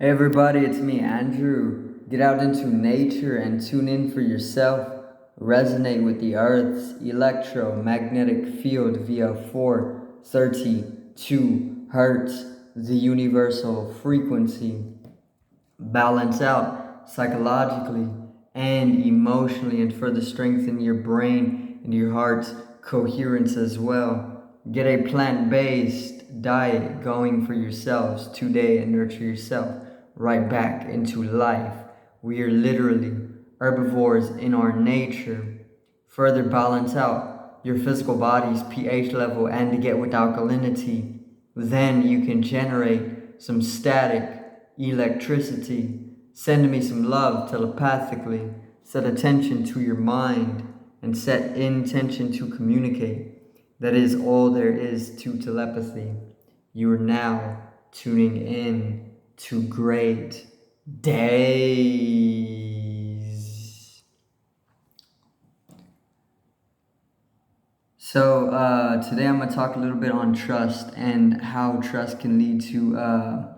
Hey everybody, it's me, Andrew. Get out into nature and tune in for yourself. Resonate with the Earth's electromagnetic field via 432 hertz, the universal frequency. Balance out psychologically and emotionally, and further strengthen your brain and your heart's coherence as well. Get a plant-based diet going for yourselves today and nurture yourself right back into life. We are literally herbivores in our nature. Further balance out your physical body's pH level and to get with alkalinity. Then you can generate some static electricity. Send me some love telepathically. Set attention to your mind and set intention to communicate. That is all there is to telepathy. You are now tuning in to great days. So today I'm going to talk a little bit on trust and how trust can lead to a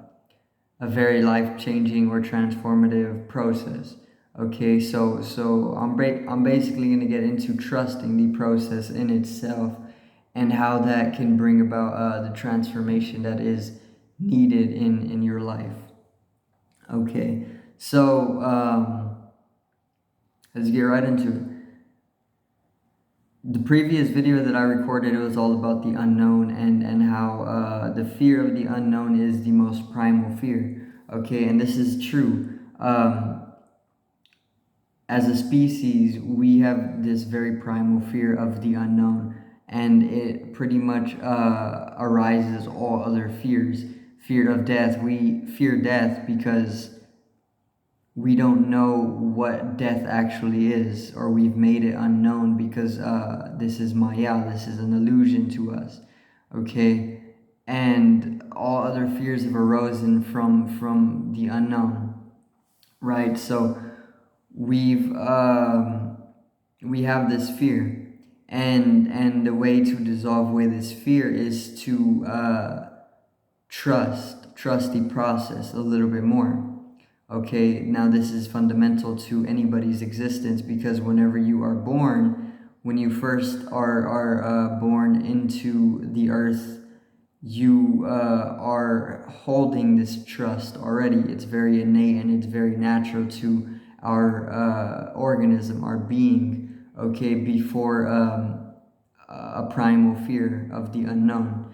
very life-changing or transformative process. Okay, so I'm basically going to get into trusting the process in itself and how that can bring about the transformation that is needed in your life. Okay, so let's get right into it. The previous video that I recorded, it was all about the unknown and how the fear of the unknown is the most primal fear. Okay, and this is true. As a species, we have this very primal fear of the unknown, and it pretty much arises all other fears. Fear of death. We fear death because we don't know what death actually is, or we've made it unknown because this is Maya, this is an illusion to us, okay? And all other fears have arisen from the unknown, right? So we have this fear, and the way to dissolve away this fear is to trust the process a little bit more. Okay, now this is fundamental to anybody's existence, because whenever you are born, when you first are born into the earth, you are holding this trust already. It's very innate and it's very natural to our organism, our being, okay, before a primal fear of the unknown.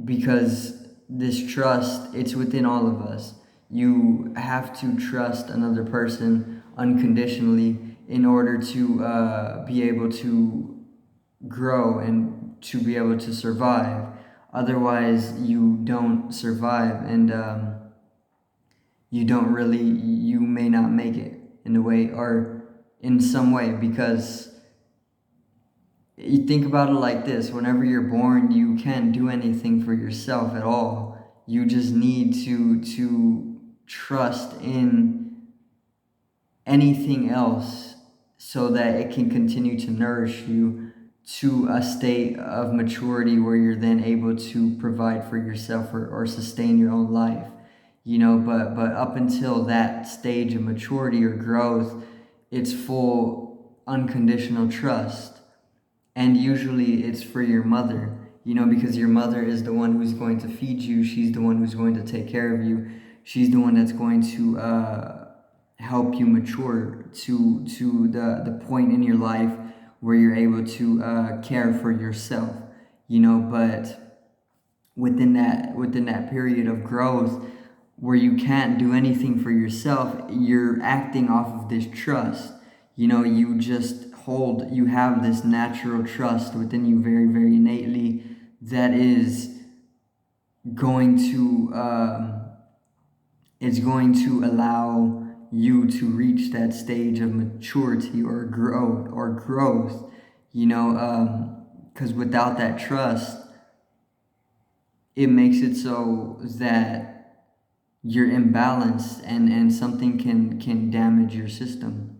Because this trust, it's within all of us. You have to trust another person unconditionally in order to be able to grow and to be able to survive. Otherwise, you don't survive, and you may not make it in a way or in some way, because you think about it like this: whenever you're born, you can't do anything for yourself at all. You just need to trust in anything else so that it can continue to nourish you to a state of maturity where you're then able to provide for yourself or sustain your own life. But up until that stage of maturity or growth, it's full unconditional trust. And usually it's for your mother, because your mother is the one who's going to feed you. She's the one who's going to take care of you. She's the one that's going to help you mature to the point in your life where you're able to care for yourself. But within that period of growth where you can't do anything for yourself, you're acting off of this trust. You have this natural trust within you very, very innately that is going to allow you to reach that stage of maturity or growth. Because without that trust, it makes it so that you're imbalanced, and something can damage your system.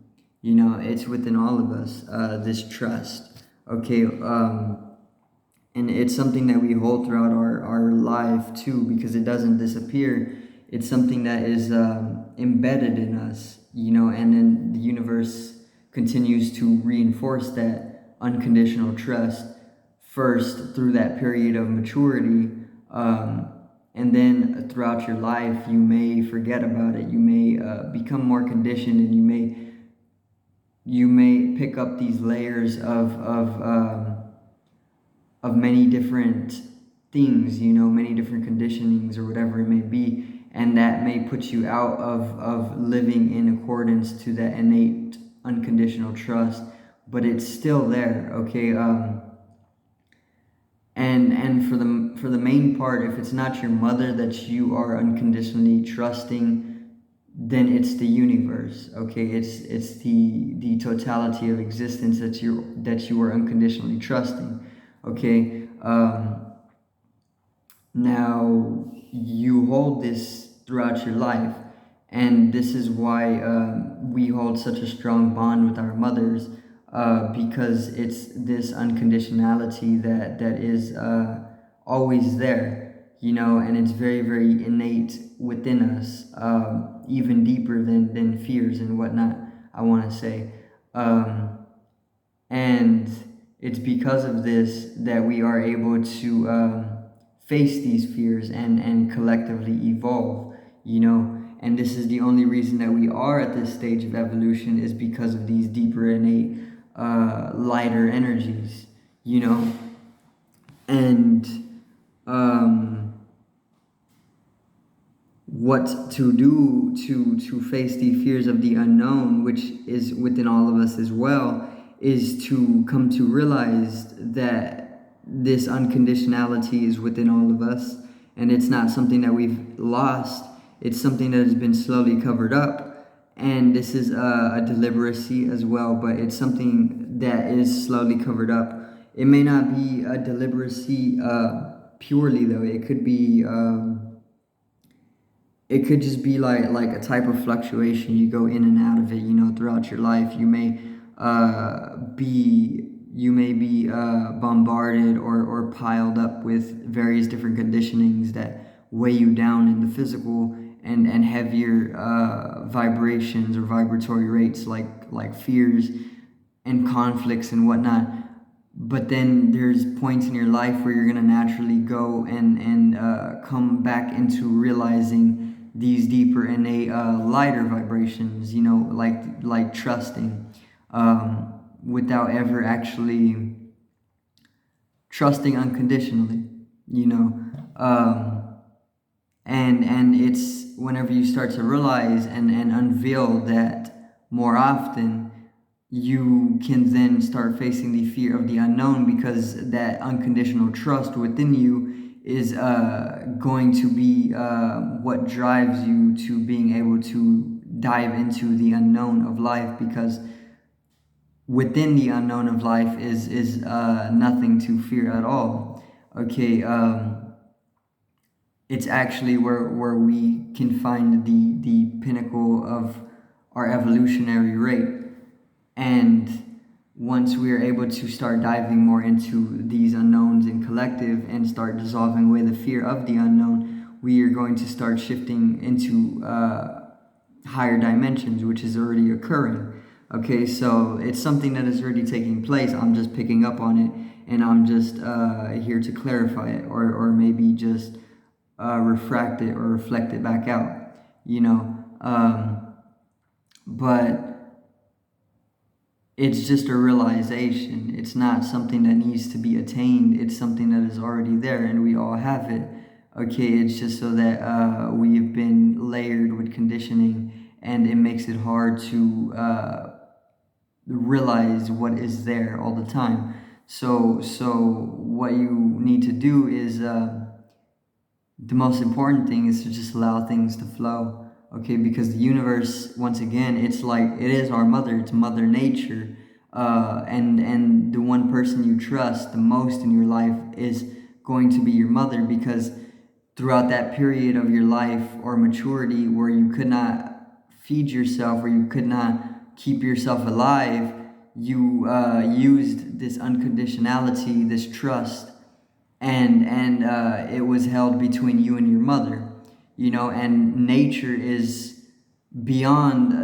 It's within all of us, this trust. Okay, and it's something that we hold throughout our life too, because it doesn't disappear. It's something that is embedded in us, and then the universe continues to reinforce that unconditional trust first through that period of maturity, and then throughout your life you may forget about it. You may become more conditioned, and you may pick up these layers of many different things, many different conditionings or whatever it may be, and that may put you out of living in accordance to that innate unconditional trust, but it's still there, okay? And for the main part, if it's not your mother that you are unconditionally trusting, then it's the universe, okay? It's the totality of existence that you are unconditionally trusting, okay? Now you hold this throughout your life, and this is why we hold such a strong bond with our mothers, because it's this unconditionality that is always there, and it's very, very innate within us, even deeper than fears and whatnot, I want to say. And it's because of this that we are able to face these fears and collectively evolve, and this is the only reason that we are at this stage of evolution, is because of these deeper innate lighter energies, and what to do to face the fears of the unknown, which is within all of us as well, is to come to realize that this unconditionality is within all of us, and it's not something that we've lost. It's something that has been slowly covered up, and this is a deliberacy as well, but it's something that is slowly covered up. It may not be a deliberacy purely, though. It could be it could just be like a type of fluctuation. You go in and out of it, throughout your life. You may be bombarded or piled up with various different conditionings that weigh you down in the physical, and heavier vibrations or vibratory rates, like fears and conflicts and whatnot. But then there's points in your life where you're going to naturally go and come back into realizing these deeper innate lighter vibrations, like trusting, without ever actually trusting unconditionally, and it's whenever you start to realize and unveil that more often, you can then start facing the fear of the unknown, because that unconditional trust within you is going to be what drives you to being able to dive into the unknown of life, because within the unknown of life is nothing to fear at all, okay? It's actually where we can find the pinnacle of our evolutionary rate. And once we are able to start diving more into these unknowns in collective and start dissolving away the fear of the unknown, we are going to start shifting into higher dimensions, which is already occurring. Okay, so it's something that is already taking place. I'm just picking up on it, and I'm just here to clarify it, or maybe just refract it or reflect it back out, but it's just a realization. It's not something that needs to be attained. It's something that is already there, and we all have it. Okay, it's just so that we've been layered with conditioning, and it makes it hard to realize what is there all the time. So what you need to do is the most important thing is to just allow things to flow. Okay, because the universe, once again, it is our mother. It's Mother Nature, and the one person you trust the most in your life is going to be your mother, because throughout that period of your life or maturity where you could not feed yourself, or you could not keep yourself alive, you used this unconditionality, this trust, and it was held between you and your mother. and nature is beyond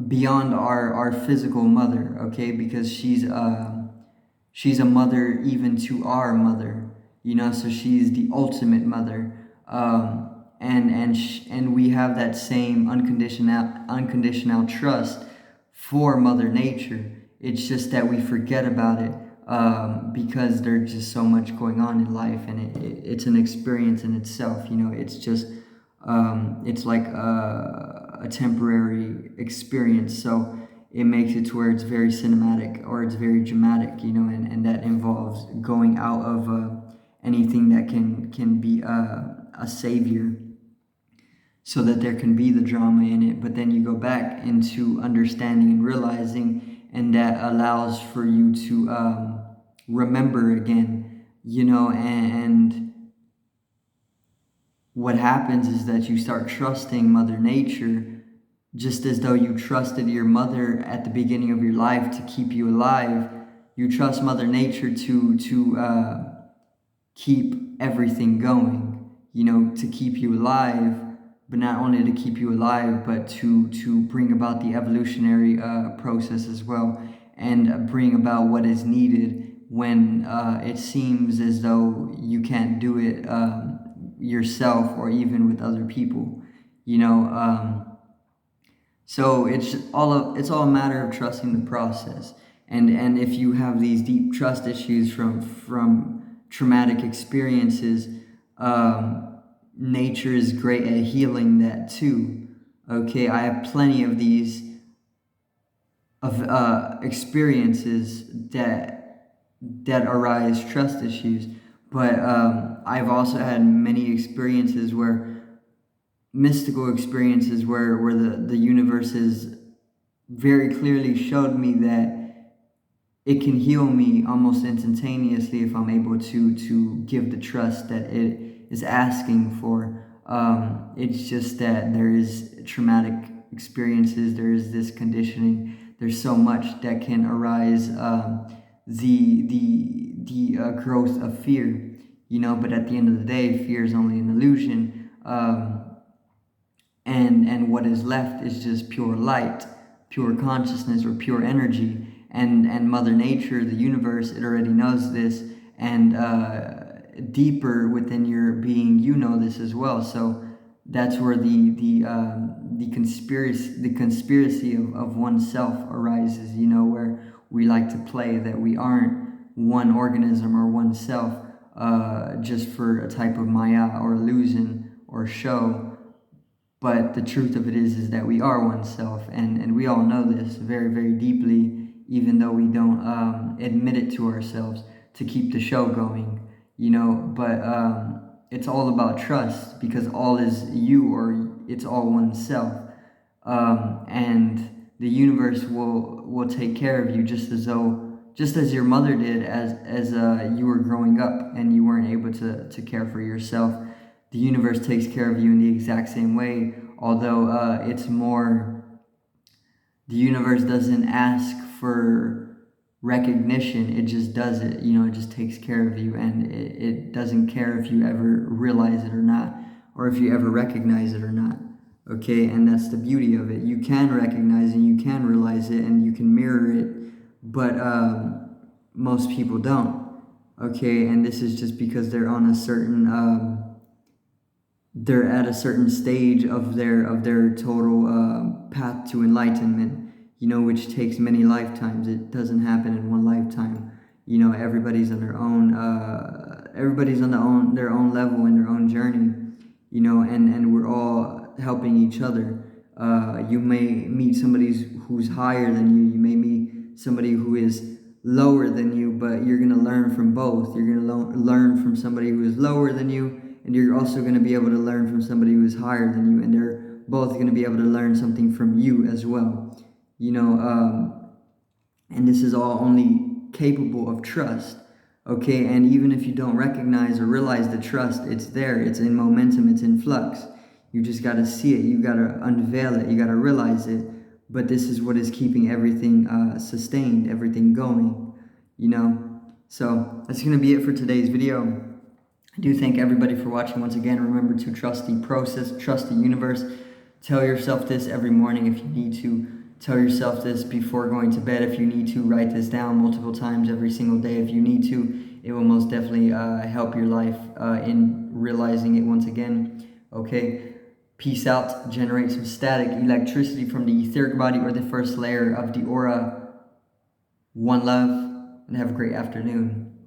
beyond our physical mother, okay, because she's a mother even to our mother, so she's the ultimate mother. And we have that same unconditional trust for Mother Nature. It's just that we forget about it, because there's just so much going on in life, and it's an experience in itself. It's just it's like a temporary experience, so it makes it to where it's very cinematic or it's very dramatic, and that involves going out of anything that can be a savior, so that there can be the drama in it. But then you go back into understanding and realizing, and that allows for you to remember again, and what happens is that you start trusting Mother Nature, just as though you trusted your mother at the beginning of your life to keep you alive. You trust Mother Nature to keep everything going, to keep you alive, but not only to keep you alive, but to bring about the evolutionary process as well, and bring about what is needed when it seems as though you can't do it yourself, or even with other people, so it's all a matter of trusting the process. And if you have these deep trust issues from traumatic experiences, nature is great at healing that too. Okay, I have plenty of these experiences that arise trust issues, but I've also had many experiences mystical experiences where the universe has very clearly showed me that it can heal me almost instantaneously if I'm able to give the trust that it is asking for. It's just that there is traumatic experiences, there is this conditioning, there's so much that can arise, the growth of fear, but at the end of the day, fear is only an illusion. And what is left is just pure light, pure consciousness, or pure energy. And Mother Nature, the universe, it already knows this, and deeper within your being, you know this as well. So that's where the conspiracy of oneself arises. Where we like to play that we aren't one organism or one self, just for a type of maya or illusion or show. But the truth of it is that we are oneself, and we all know this very, very deeply, even though we don't admit it to ourselves to keep the show going, But it's all about trust, because all is you, or it's all oneself, and the universe will take care of you, just as your mother did as you were growing up and you weren't able to care for yourself. The universe takes care of you in the exact same way, although it's more, the universe doesn't ask for recognition, it just does it, it just takes care of you, and it doesn't care if you ever realize it or not, or if you ever recognize it or not, okay? And that's the beauty of it. You can recognize and you can realize it, and you can mirror it, but most people don't, okay? And this is just because they're on a certain they're at a certain stage of their total path to enlightenment, which takes many lifetimes. It doesn't happen in one lifetime. Everybody's on their own. Everybody's on their own level in their own journey. And we're all helping each other. You may meet somebody who's higher than you. You may meet somebody who is lower than you, but you're gonna learn from both. You're gonna learn from somebody who is lower than you, and you're also going to be able to learn from somebody who is higher than you, and they're both going to be able to learn something from you as well, and this is all only capable of trust, okay? And even if you don't recognize or realize the trust, it's there, it's in momentum, it's in flux. You just got to see it, you got to unveil it, you got to realize it. But this is what is keeping everything sustained, everything going, So that's going to be it for today's video. I do thank everybody for watching once again. Remember to trust the process, trust the universe. Tell yourself this every morning if you need to. Tell yourself this before going to bed. If you need to, write this down multiple times every single day. If you need to, it will most definitely help your life in realizing it once again. Okay, peace out. Generate some static electricity from the etheric body or the first layer of the aura. One love, and have a great afternoon.